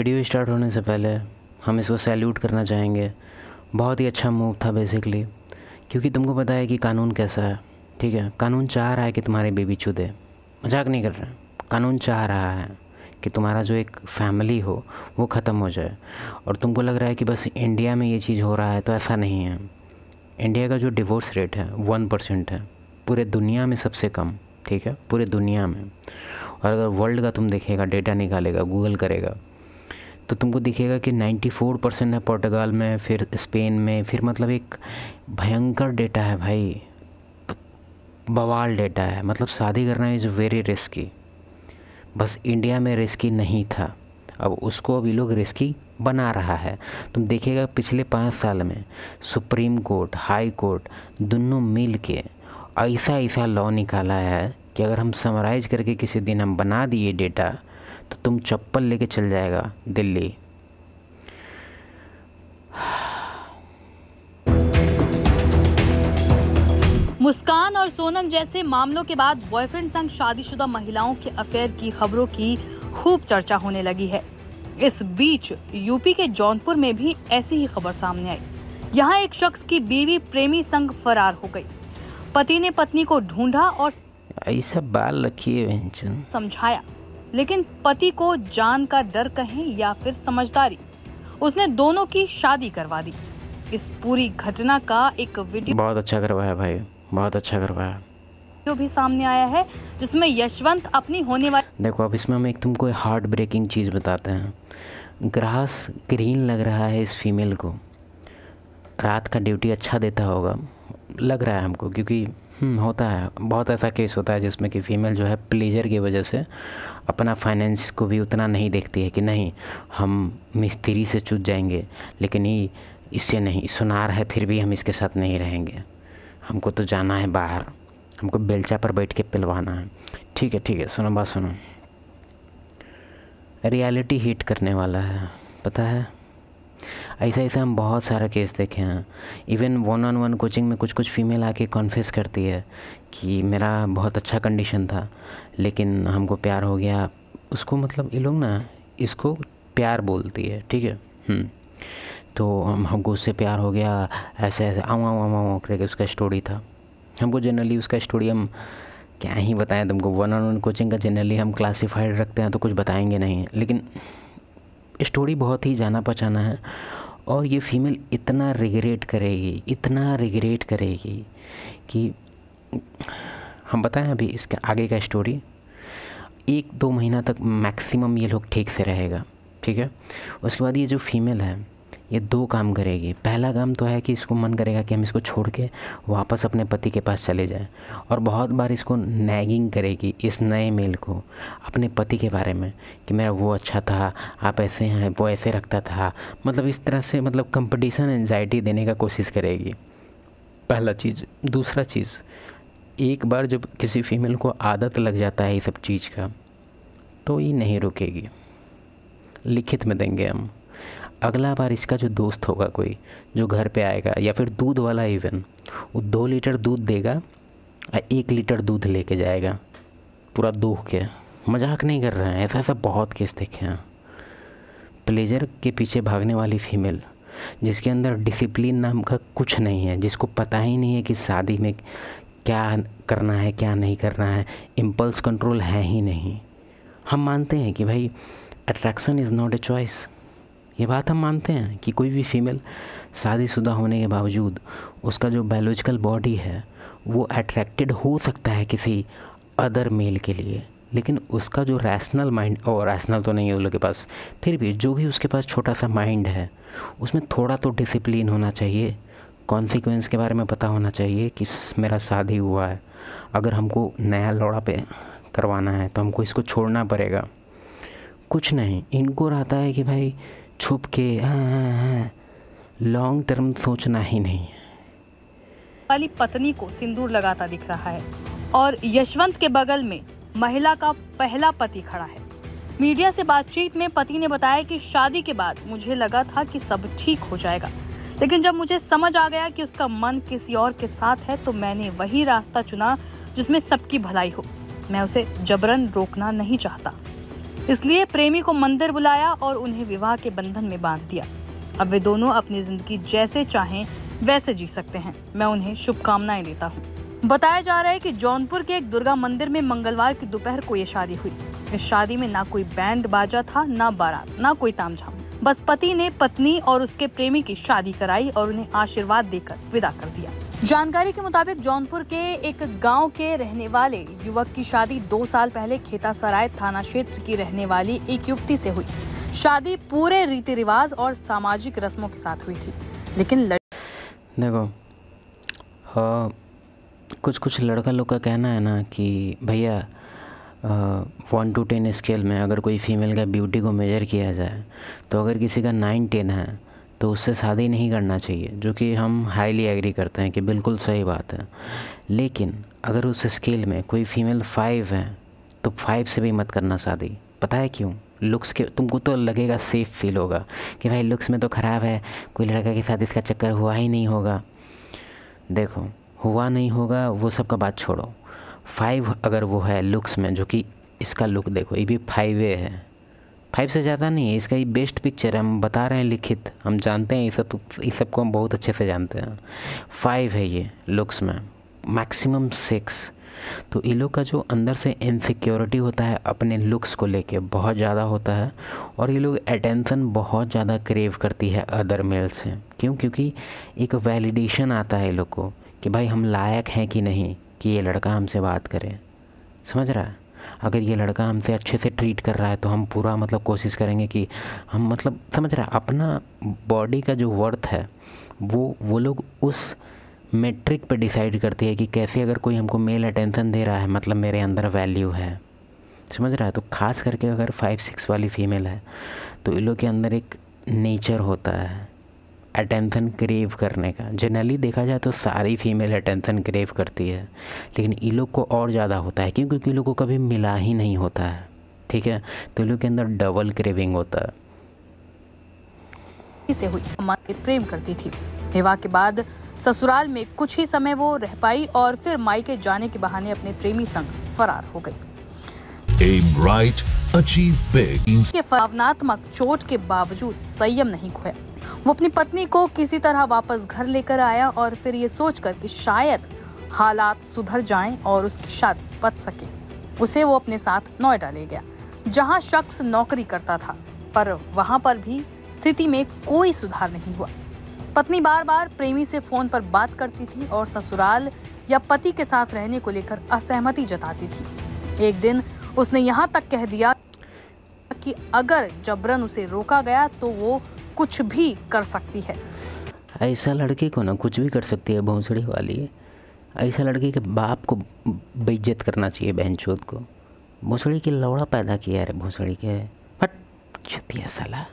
Video start होने से पहले हम इसको सैल्यूट करना चाहेंगे। बहुत ही अच्छा मूव था बेसिकली, क्योंकि तुमको पता है कि कानून कैसा है। ठीक है, कानून चाह रहा है कि तुम्हारे बेबी चूदे, मजाक नहीं कर रहे। कानून चाह रहा है कि तुम्हारा जो एक फैमिली हो वो ख़त्म हो जाए। और तुमको लग रहा है कि बस इंडिया में ये चीज़ हो रहा है, तो ऐसा नहीं है। इंडिया का जो डिवोर्स रेट है 1% है, पूरे दुनिया में सबसे कम। ठीक है, पूरे दुनिया में। और अगर वर्ल्ड का तुम देखेगा, डेटा निकालेगा, गूगल करेगा, तो तुमको दिखेगा कि 94% है पुर्तगाल में, फिर स्पेन में, फिर मतलब एक भयंकर डेटा है भाई, बवाल डेटा है। मतलब शादी करना इज़ वेरी रिस्की। बस इंडिया में रिस्की नहीं था, अब उसको अभी लोग रिस्की बना रहा है। तुम देखिएगा पिछले 5 साल में सुप्रीम कोर्ट, हाई कोर्ट दोनों मिल के ऐसा लॉ निकाला है कि अगर हम समराइज़ करके किसी दिन हम बना दिए डेटा, तो तुम चप्पल लेके चल जाएगा दिल्ली। मुस्कान और सोनम जैसे मामलों के बाद बॉयफ्रेंड संग शादीशुदा महिलाओं के अफेयर की खबरों की खूब चर्चा होने लगी है। इस बीच यूपी के जौनपुर में भी ऐसी ही खबर सामने आई। यहाँ एक शख्स की बीवी प्रेमी संग फरार हो गई। पति ने पत्नी को ढूंढा और ऐसा बाल रखिए समझाया, लेकिन पति को जान का डर कहें या फिर समझदारी, उसने दोनों की शादी करवा दी। इस पूरी घटना का एक वीडियो बहुत अच्छा करवाया भाई, बहुत अच्छा करवाया। जो भी सामने आया है, जिसमें यशवंत अपनी होने वाली, देखो अब इसमें हम एक तुमको हार्ट ब्रेकिंग चीज़ बताते हैं। ग्रास ग्रीन लग रहा है इस फीमेल को, रात का ड्यूटी अच्छा देता होगा लग रहा है हमको, क्योंकि होता है, बहुत ऐसा केस होता है जिसमें कि फ़ीमेल जो है प्लेजर की वजह से अपना फाइनेंस को भी उतना नहीं देखती है कि नहीं हम मिस्त्री से चूत जाएंगे, लेकिन ये इससे नहीं, सुनार है फिर भी हम इसके साथ नहीं रहेंगे, हमको तो जाना है बाहर, हमको बेलचा पर बैठ के पिलवाना है। ठीक है, सुनो बात सुनो, रियलिटी हिट करने वाला है, पता है। ऐसा हम बहुत सारा केस देखे हैं। इवन 1-on-1 कोचिंग में कुछ फीमेल आके कॉन्फेस करती है कि मेरा बहुत अच्छा कंडीशन था, लेकिन हमको प्यार हो गया। उसको मतलब ये लोग ना इसको प्यार बोलती है, ठीक है। तो हमको उससे प्यार हो गया, ऐसे आऊँ करके उसका स्टोरी था। हमको जनरली उसका स्टोरी हम क्या ही बताएं तुमको। 1-on-1 कोचिंग का जनरली हम क्लासीफाइड रखते हैं तो कुछ बताएंगे नहीं, लेकिन स्टोरी बहुत ही जाना पहचाना है। और ये फीमेल इतना रिग्रेट करेगी कि हम बताएं अभी इसके आगे का स्टोरी। 1-2 महीना तक मैक्सिमम ये लोग ठीक से रहेगा, ठीक है। उसके बाद ये जो फीमेल है ये 2 काम करेगी। पहला काम तो है कि इसको मन करेगा कि हम इसको छोड़ के वापस अपने पति के पास चले जाएं, और बहुत बार इसको नैगिंग करेगी इस नए मेल को अपने पति के बारे में कि मेरा वो अच्छा था, आप ऐसे हैं, वो ऐसे रखता था, मतलब इस तरह से मतलब कंपटीशन एंजाइटी देने का कोशिश करेगी, पहला चीज़। दूसरा चीज़, एक बार जब किसी फीमेल को आदत लग जाता है ये सब चीज़ का, तो ये नहीं रुकेगी। लिखित में देंगे हम, अगला बार इसका जो दोस्त होगा कोई जो घर पे आएगा, या फिर दूध वाला इवन, वो 2 लीटर दूध देगा और 1 लीटर दूध लेके जाएगा पूरा दूह के। मजाक नहीं कर रहे हैं, ऐसा बहुत केस देखे हैं। प्लेजर के पीछे भागने वाली फीमेल जिसके अंदर डिसिप्लिन नाम का कुछ नहीं है, जिसको पता ही नहीं है कि शादी में क्या करना है क्या नहीं करना है, इम्पल्स कंट्रोल है ही नहीं। हम मानते हैं कि भाई attraction is not a choice, ये बात हम मानते हैं कि कोई भी फीमेल शादीशुदा होने के बावजूद उसका जो बायोलॉजिकल बॉडी है वो अट्रैक्टेड हो सकता है किसी अदर मेल के लिए, लेकिन उसका जो रैशनल माइंड, और रैशनल तो नहीं है उन लोगों के पास, फिर भी जो भी उसके पास छोटा सा माइंड है उसमें थोड़ा तो डिसिप्लिन होना चाहिए, कॉन्सिक्वेंस के बारे में पता होना चाहिए कि मेरा शादी हुआ है, अगर हमको नया लौड़ा पे करवाना है तो हमको इसको छोड़ना पड़ेगा। कुछ नहीं, इनको रहता है कि भाई छुप के लॉन्ग टर्म सोचना ही नहीं। वाली पत्नी को सिंदूर लगाता दिख रहा है, और यशवंत के बगल में महिला का पहला पति खड़ा है। मीडिया से बातचीत में पति ने बताया कि शादी के बाद मुझे लगा था कि सब ठीक हो जाएगा, लेकिन जब मुझे समझ आ गया कि उसका मन किसी और के साथ है, तो मैंने वही रास्ता चुना जिसमें सबकी भलाई हो। मैं उसे जबरन रोकना नहीं चाहता। इसलिए प्रेमी को मंदिर बुलाया और उन्हें विवाह के बंधन में बांध दिया। अब वे दोनों अपनी जिंदगी जैसे चाहें वैसे जी सकते हैं। मैं उन्हें शुभकामनाएं देता हूँ। बताया जा रहा है कि जौनपुर के एक दुर्गा मंदिर में मंगलवार की दोपहर को ये शादी हुई। इस शादी में ना कोई बैंड बाजा था, ना बारात, ना कोई तामझाम। बस पति ने पत्नी और उसके प्रेमी की शादी कराई और उन्हें आशीर्वाद देकर विदा कर दिया। जानकारी के मुताबिक जौनपुर के एक गांव के रहने वाले युवक की शादी 2 साल पहले खेतासराय थाना क्षेत्र की रहने वाली एक युवती से हुई। शादी पूरे रीति रिवाज और सामाजिक रस्मों के साथ हुई थी, लेकिन देखो कुछ लड़का लोग का कहना है ना कि भैया 1 to 10 स्केल में अगर कोई फीमेल का ब्यूटी को मेजर किया जाए तो अगर किसी का 9-10 है तो उससे शादी नहीं करना चाहिए, जो कि हम हाईली एग्री करते हैं कि बिल्कुल सही बात है। लेकिन अगर उस स्केल में कोई फीमेल 5 है तो 5 से भी मत करना शादी। पता है क्यों? लुक्स के तुमको तो लगेगा, सेफ फील होगा कि भाई लुक्स में तो ख़राब है, कोई लड़का के साथ इसका चक्कर हुआ ही नहीं होगा। देखो हुआ नहीं होगा वो सब का बात छोड़ो, 5 अगर वो है लुक्स में, जो कि इसका लुक देखो ये भी 5 है, 5 से ज़्यादा नहीं है। इसका ये बेस्ट पिक्चर है, हम बता रहे हैं लिखित, हम जानते हैं इस सब को हम बहुत अच्छे से जानते हैं। 5 है ये लुक्स में, मैक्सिमम 6। तो ये लोग का जो अंदर से इनसिक्योरिटी होता है अपने लुक्स को लेके बहुत ज़्यादा होता है, और ये लोग अटेंशन बहुत ज़्यादा क्रेव करती है अदर मेल से। क्यों? क्योंकि एक वैलिडेशन आता है ये लोग को कि भाई हम लायक हैं कि नहीं कि ये लड़का हमसे बात करे। समझ रहा है? अगर ये लड़का हमसे अच्छे से ट्रीट कर रहा है तो हम पूरा मतलब कोशिश करेंगे कि हम मतलब समझ रहा है अपना बॉडी का जो वर्थ है वो लोग उस मेट्रिक पे डिसाइड करती है कि कैसे अगर कोई हमको मेल अटेंशन दे रहा है मतलब मेरे अंदर वैल्यू है। समझ रहा है? तो ख़ास करके अगर 5-6 वाली फ़ीमेल है तो इन लोग के अंदर एक नेचर होता है अटेंशन क्रेव करने का। जनरली देखा जाए तो सारी फीमेल अटेंशन क्रेव करती है, लेकिन इन लोग को और ज़्यादा होता है क्योंकि इन लोग को कभी मिला ही नहीं होता है। ठीक है? तो इन लोग के अंदर डबल क्रेविंग होता है। से हुई हमारे प्रेम करती थी। विवाह के बाद ससुराल में कुछ ही समय वो रह पाई और फिर मायके जाने के बहाने अपने प्रेमी संग फरार हो गई। Aim right, achieve big. ये भावनात्मक चोट के बावजूद संयम नहीं खोया। वो अपनी पत्नी को किसी तरह वापस घर लेकर आया और फिर ये सोचकर कि शायद हालात सुधर जाएं और उसकी शादी बच सके, उसे वो अपने साथ नोएडा ले गया, जहां शख्स नौकरी करता था। पर वहां पर भी स्थिति में कोई सुधार नहीं हुआ। पत्नी बार बार प्रेमी से फोन पर बात करती थी और ससुराल या पति के साथ रहने को लेकर असहमति जताती थी। एक दिन उसने यहाँ तक कह दिया कि अगर जबरन उसे रोका गया तो वो कुछ भी कर सकती है। ऐसा लड़के को ना कुछ भी कर सकती है भोंसड़ी वाली। ऐसा लड़के के बाप को बेइज्जत करना चाहिए, बहनचोद को। भोंसड़ी की लौड़ा पैदा किया है भोंसड़ी के। हट, छुतिया साला।